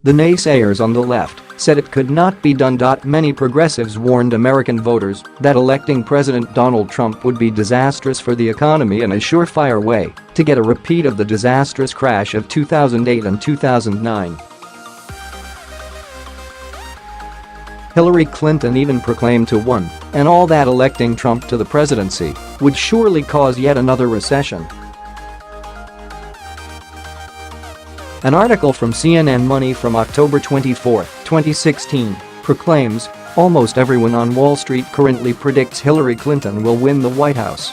The naysayers on the left said it could not be done. Many progressives warned American voters that electing President Donald Trump would be disastrous for the economy and a surefire way to get a repeat of the disastrous crash of 2008 and 2009. Hillary Clinton even proclaimed to one and all that electing Trump to the presidency would surely cause yet another recession. An article from CNN Money from October 24, 2016, proclaims almost everyone on Wall Street currently predicts Hillary Clinton will win the White House.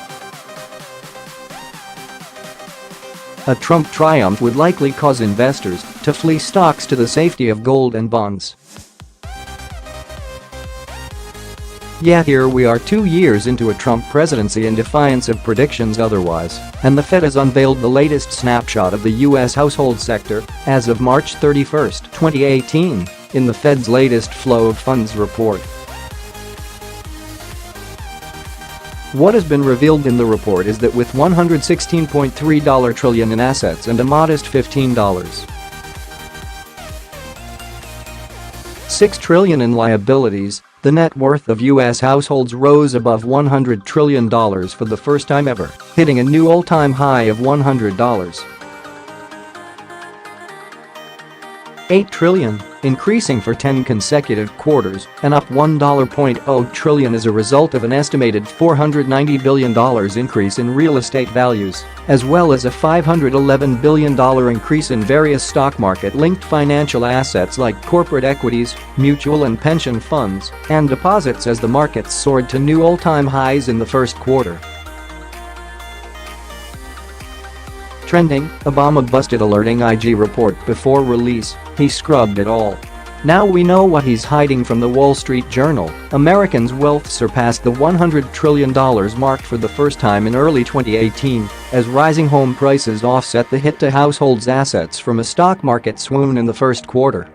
A Trump triumph would likely cause investors to flee stocks to the safety of gold and bonds. Yet here we are 2 years into a Trump presidency in defiance of predictions otherwise, and the Fed has unveiled the latest snapshot of the U.S. household sector as of March 31, 2018, in the Fed's latest flow of funds report. What has been revealed in the report is that with $116.3 trillion in assets and a modest $6 trillion in liabilities, the net worth of U.S. households rose above $100 trillion for the first time ever, hitting a new all-time high of $8 trillion, increasing for 10 consecutive quarters and up $1.0 trillion as a result of an estimated $490 billion increase in real estate values, as well as a $511 billion increase in various stock market-linked financial assets like corporate equities, mutual and pension funds, and deposits as the markets soared to new all-time highs in the first quarter. Trending, Obama busted alerting IG report before release, he scrubbed it all. Now we know what he's hiding from the Wall Street Journal. Americans' wealth surpassed the $100 trillion mark for the first time in early 2018 as rising home prices offset the hit to households' assets from a stock market swoon in the first quarter.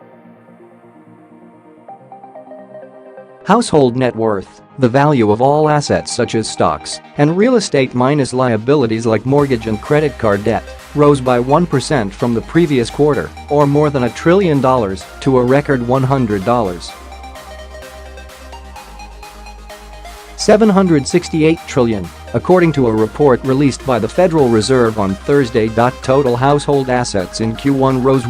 Household net worth, the value of all assets such as stocks and real estate minus liabilities like mortgage and credit card debt, rose by 1% from the previous quarter, or more than $1 trillion, to a record $768 trillion, according to a report released by the Federal Reserve on Thursday. Total household assets in Q1 rose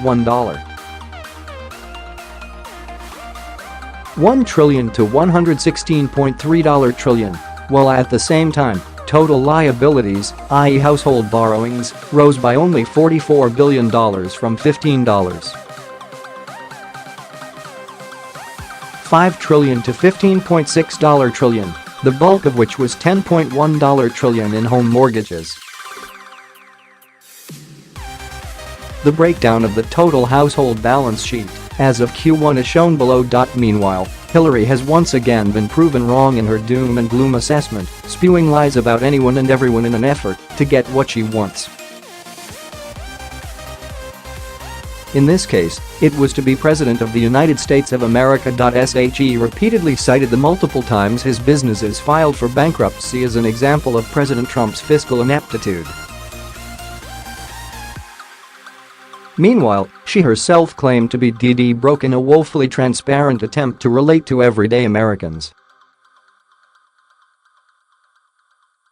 $1 trillion to $116.3 trillion, while at the same time, total liabilities, i.e. household borrowings, rose by only $44 billion from $5 trillion to $15.6 trillion, the bulk of which was $10.1 trillion in home mortgages. The breakdown of the total household balance sheet as of Q1 is shown below. Meanwhile, Hillary has once again been proven wrong in her doom and gloom assessment, spewing lies about anyone and everyone in an effort to get what she wants. In this case, it was to be President of the United States of America.She repeatedly cited the multiple times his businesses filed for bankruptcy as an example of President Trump's fiscal ineptitude. Meanwhile, she herself claimed to be broke in a woefully transparent attempt to relate to everyday Americans.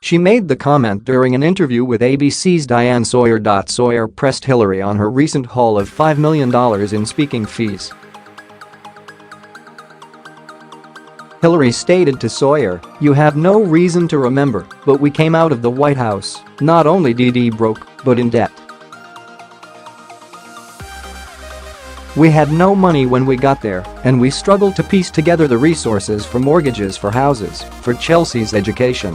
She made the comment during an interview with ABC's Diane. Sawyer.Sawyer pressed Hillary on her recent haul of $5 million in speaking fees. Hillary stated to Sawyer, "You have no reason to remember, but we came out of the White House, not only broke, but in debt. We had no money when we got there, and we struggled to piece together the resources for mortgages for houses, for Chelsea's education.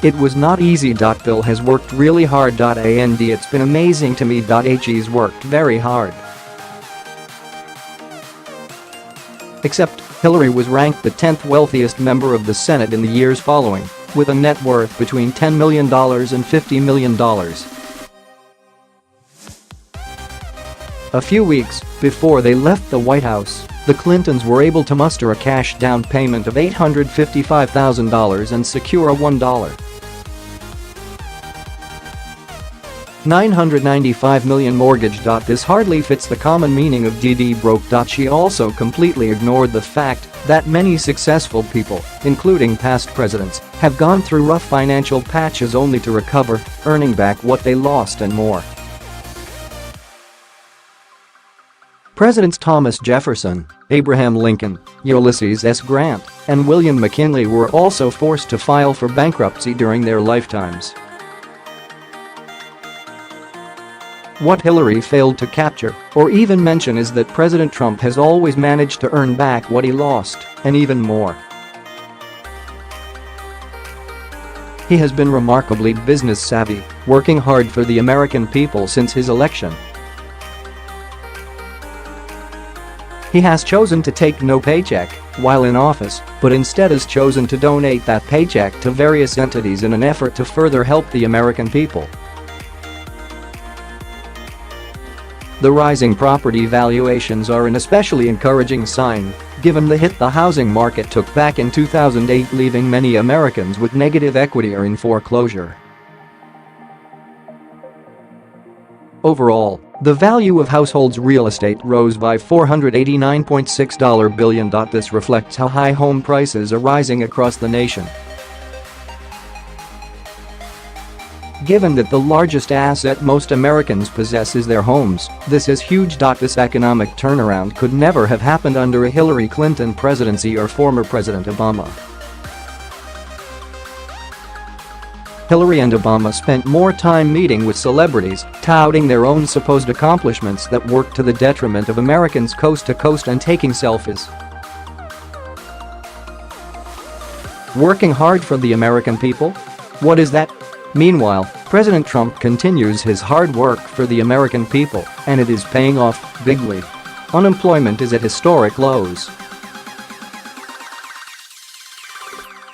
It was not easy. Bill has worked really hard. And it's been amazing to me. He's worked very hard." Except, Hillary was ranked the 10th wealthiest member of the Senate in the years following, with a net worth between $10 million and $50 million. A few weeks before they left the White House, the Clintons were able to muster a cash down payment of $855,000 and secure a $1 995 million mortgage. This hardly fits the common meaning of DD broke. She also completely ignored the fact that many successful people, including past presidents, have gone through rough financial patches only to recover, earning back what they lost and more. Presidents Thomas Jefferson, Abraham Lincoln, Ulysses S. Grant, and William McKinley were also forced to file for bankruptcy during their lifetimes. What Hillary failed to capture or even mention is that President Trump has always managed to earn back what he lost, and even more. He has been remarkably business savvy, working hard for the American people since his election. He has chosen to take no paycheck while in office, but instead has chosen to donate that paycheck to various entities in an effort to further help the American people. The rising property valuations are an especially encouraging sign, given the hit the housing market took back in 2008, leaving many Americans with negative equity or in foreclosure. Overall, the value of households' real estate rose by $489.6 billion. This reflects how high home prices are rising across the nation. Given that the largest asset most Americans possess is their homes, this is huge. This economic turnaround could never have happened under a Hillary Clinton presidency or former President Obama. Hillary and Obama spent more time meeting with celebrities, touting their own supposed accomplishments that worked to the detriment of Americans coast to coast and taking selfies. Working hard for the American people? What is that? Meanwhile, President Trump continues his hard work for the American people, and it is paying off bigly. Unemployment is at historic lows.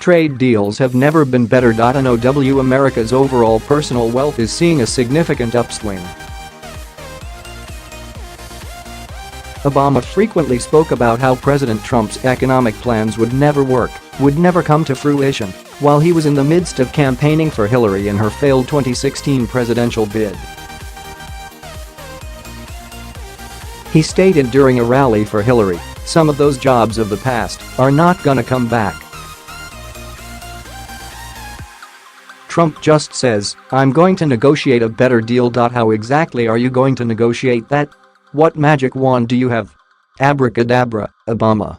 Trade deals have never been better. NOW America's overall personal wealth is seeing a significant upswing. Obama frequently spoke about how President Trump's economic plans would never work, would never come to fruition, while he was in the midst of campaigning for Hillary in her failed 2016 presidential bid. He stated during a rally for Hillary, "Some of those jobs of the past are not gonna come back." Trump just says, "I'm going to negotiate a better deal." How exactly are you going to negotiate that? What magic wand do you have? Abracadabra, Obama.